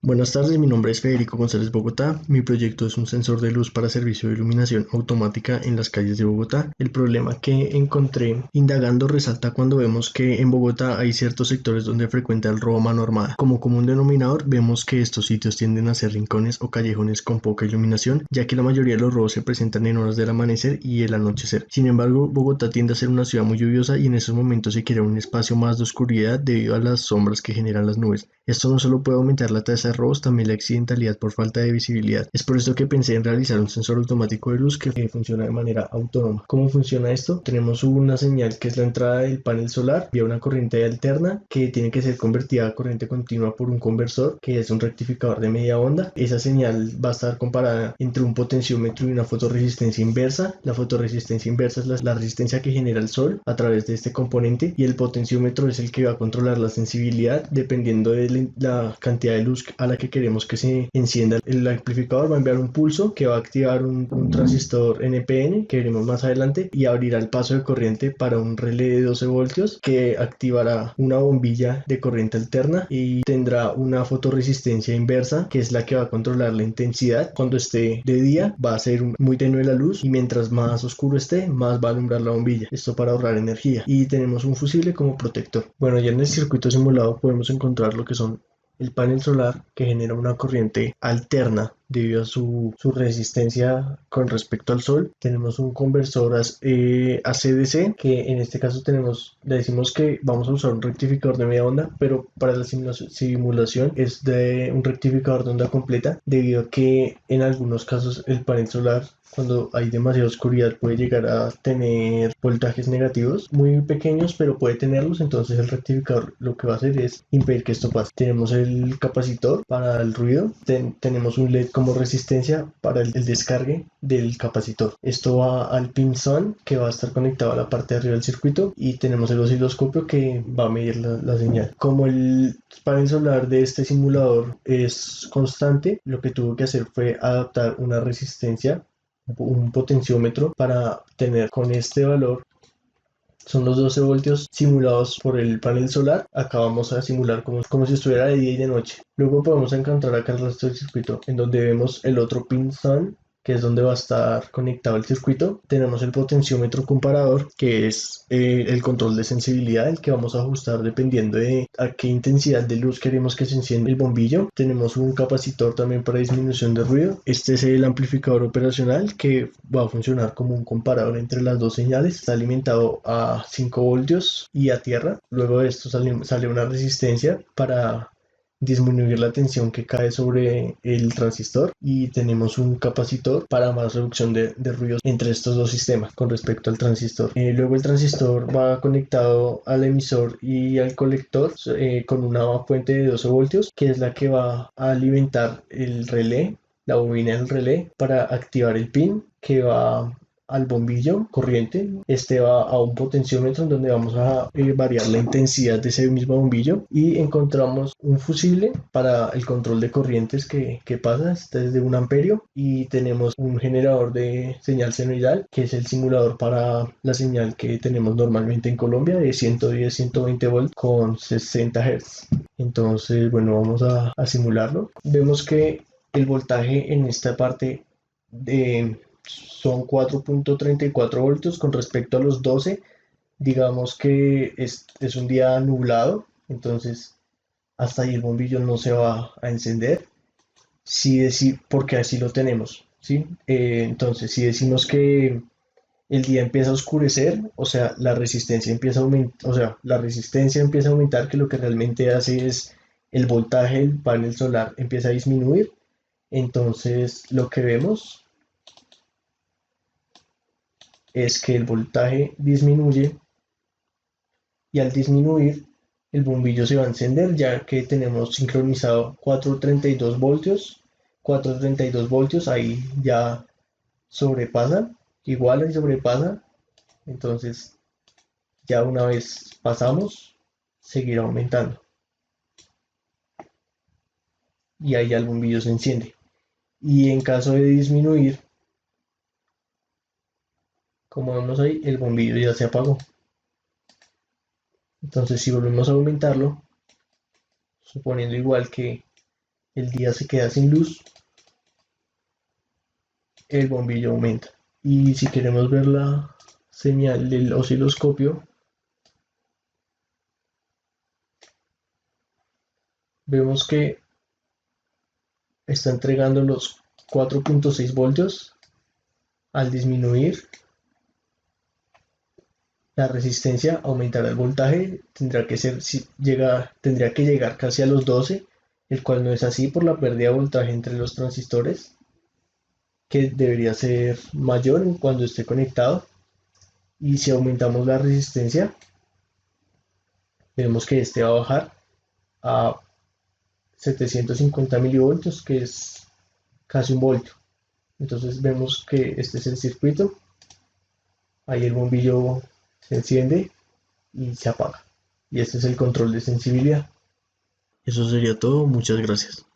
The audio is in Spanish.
Buenas tardes, mi nombre es Federico González Bogotá. Mi proyecto es un sensor de luz para servicio de iluminación automática en las calles de Bogotá. El problema que encontré indagando resalta cuando vemos que en Bogotá hay ciertos sectores donde frecuenta el robo a mano armada. Como común denominador, vemos que estos sitios tienden a ser rincones o callejones con poca iluminación, ya que la mayoría de los robos se presentan en horas del amanecer y el anochecer. Sin embargo, Bogotá tiende a ser una ciudad muy lluviosa y en esos momentos se crea un espacio más de oscuridad debido a las sombras que generan las nubes. Esto no solo puede aumentar la tasa de robos, también la accidentalidad por falta de visibilidad. Es por esto que pensé en realizar un sensor automático de luz que funciona de manera autónoma. ¿Cómo funciona esto? Tenemos una señal que es la entrada del panel solar vía una corriente alterna que tiene que ser convertida a corriente continua por un conversor que es un rectificador de media onda. Esa señal va a estar comparada entre un potenciómetro y una fotorresistencia inversa. La fotorresistencia inversa es la resistencia que genera el sol a través de este componente y el potenciómetro es el que va a controlar la sensibilidad dependiendo de la cantidad de luz a la que queremos que se encienda. El amplificador va a enviar un pulso que va a activar un transistor NPN que veremos más adelante y abrirá el paso de corriente para un relé de 12 voltios que activará una bombilla de corriente alterna y tendrá una fotorresistencia inversa que es la que va a controlar la intensidad. Cuando esté de día va a ser muy tenue la luz y mientras más oscuro esté más va a alumbrar la bombilla, esto para ahorrar energía, y tenemos un fusible como protector. Bueno, ya en el circuito simulado podemos encontrar lo que son el panel solar que genera una corriente alterna debido a su resistencia con respecto al sol. Tenemos un conversor AC/DC que en este caso le decimos que vamos a usar un rectificador de media onda, pero para la simulación es de un rectificador de onda completa debido a que en algunos casos el panel solar cuando hay demasiada oscuridad puede llegar a tener voltajes negativos muy pequeños, pero puede tenerlos. Entonces el rectificador lo que va a hacer es impedir que esto pase. Tenemos el capacitor para el ruido, tenemos un LED como resistencia para el descargue del capacitor. Esto va al pin SON que va a estar conectado a la parte de arriba del circuito y tenemos el osciloscopio que va a medir la señal. Como el panel solar de este simulador es constante, lo que tuvo que hacer fue adaptar una resistencia, un potenciómetro, para tener con este valor. Son los 12 voltios simulados por el panel solar. Acá vamos a simular como si estuviera de día y de noche. Luego podemos encontrar acá el resto del circuito en donde vemos el otro pin SON, que es donde va a estar conectado el circuito. Tenemos el potenciómetro comparador, que es el control de sensibilidad, el que vamos a ajustar dependiendo de a qué intensidad de luz queremos que se encienda el bombillo. Tenemos un capacitor también para disminución de ruido. Este es el amplificador operacional que va a funcionar como un comparador entre las dos señales. Está alimentado a 5 voltios y a tierra. Luego de esto sale una resistencia para disminuir la tensión que cae sobre el transistor, y tenemos un capacitor para más reducción de ruidos entre estos dos sistemas con respecto al transistor. Luego el transistor va conectado al emisor y al colector con una fuente de 12 voltios que es la que va a alimentar el relé, la bobina del relé, para activar el pin que va al bombillo corriente. Este va a un potenciómetro en donde vamos a variar la intensidad de ese mismo bombillo, y encontramos un fusible para el control de corrientes que pasa. Este es de 1 amperio, y tenemos un generador de señal senoidal que es el simulador para la señal que tenemos normalmente en Colombia de 110-120 volts con 60 Hz. Entonces, bueno, vamos a simularlo. Vemos que el voltaje en esta parte son 4.34 voltios con respecto a los 12. Digamos que es un día nublado, entonces hasta ahí el bombillo no se va a encender. Si decir, porque así lo tenemos, ¿sí? Entonces, si decimos que el día empieza a oscurecer, o sea, la resistencia empieza a aumentar, o sea, la resistencia empieza a aumentar, que lo que realmente hace es el voltaje del panel solar empieza a disminuir. Entonces, lo que vemos es que el voltaje disminuye, y al disminuir el bombillo se va a encender ya que tenemos sincronizado 432 voltios. 432 voltios ahí ya sobrepasa, iguala y sobrepasa. Entonces ya una vez pasamos, seguirá aumentando y ahí ya el bombillo se enciende. Y en caso de disminuir, como vemos ahí, el bombillo ya se apagó. Entonces si volvemos a aumentarlo, suponiendo igual que el día se queda sin luz, el bombillo aumenta. Y si queremos ver la señal del osciloscopio, vemos que está entregando los 4.6 voltios. Al disminuir la resistencia, aumentará el voltaje, tendrá que ser, si llega, tendría que llegar casi a los 12, el cual no es así por la pérdida de voltaje entre los transistores, que debería ser mayor cuando esté conectado. Y si aumentamos la resistencia, vemos que este va a bajar a 750 milivoltios, que es casi un voltio. Entonces vemos que este es el circuito. Ahí el bombillo se enciende y se apaga. Y este es el control de sensibilidad. Eso sería todo. Muchas gracias.